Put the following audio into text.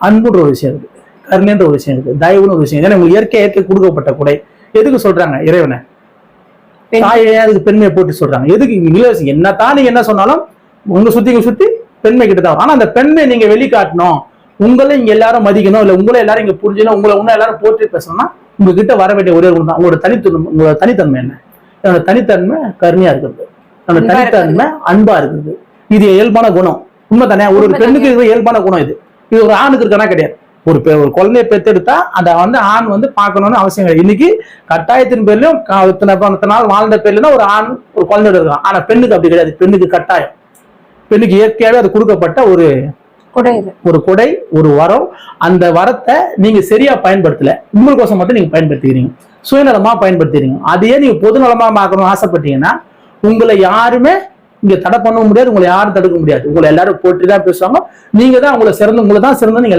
அன்புன்ற ஒரு விஷயம் இருக்கு, கருணைன்ற ஒரு விஷயம் இருக்கு, தயவுன்னு ஒரு விஷயம். ஏன்னா உங்களுக்கு இயற்கை கொடுக்கப்பட்ட கொடை. எதுக்கு சொல்றாங்க இறைவனை? தாயை அதுக்கு பெண்மையை போட்டு சொல்றாங்க. எதுக்கு என்னத்தான் நீங்க என்ன சொன்னாலும் உங்க சுத்தி பெண்மை கிட்ட தான். ஆனா அந்த பெண்மை நீங்க வெளிக்காட்டணும், உங்களை இங்க எல்லாரும் மதிக்கணும், இல்ல உங்களை எல்லாரும் இங்க புரிஞ்சணும், உங்களை இன்னும் எல்லாரும் போற்றி பேசணும்னா உங்ககிட்ட வர வேண்டிய ஒரே ஒன்று தான். உங்களோட தனித்தன்மை என்ன? என்னோட தனித்தன்மை கருணையா இருக்கிறது, என்னோட தனித்தன்மை அன்பா இருக்குது. இது இயல்பான குணம். உண்மை தானே? ஒரு பெண்ணுக்கு இது இயல்பான குணம். இது ஒரு ஆணுக்கு இருக்கானா கிடையாது. ஒரு குழந்தைய பெற்றெடுத்தா அதை ஆண் பார்க்கணும்னு அவசியம் கிடையாது. இன்னைக்கு கட்டாயத்தின் பேர்லயும் இத்தனை நாள் வாழ்ந்த பேர்ல ஒரு ஆண் ஒரு குழந்தையோட இருக்கான். ஆனா பெண்ணுக்கு அப்படி கிடையாது. பெண்ணுக்கு கட்டாயம், பெண்ணுக்கு இயற்கையாவே அது கொடுக்கப்பட்ட ஒரு கொடை, ஒரு வரம். அந்த வரத்தை நீங்க சரியா பயன்படுத்தல, உங்களுக்கோசம் மட்டும் நீங்க பயன்படுத்திக்கிறீங்க, சுயநலமா பயன்படுத்திக்கிறீங்க. அதையே நீங்க பொதுநலமா பார்க்கணும்னு ஆசைப்பட்டீங்கன்னா உங்களை யாருமே இங்க தடை பண்ண முடியாது, உங்களை யாரும் தடுக்க முடியாது. உங்களை எல்லாரும் போட்டிதான் பேசுவாங்க. நீங்க தான் உங்களை தான் சிறந்த நீங்க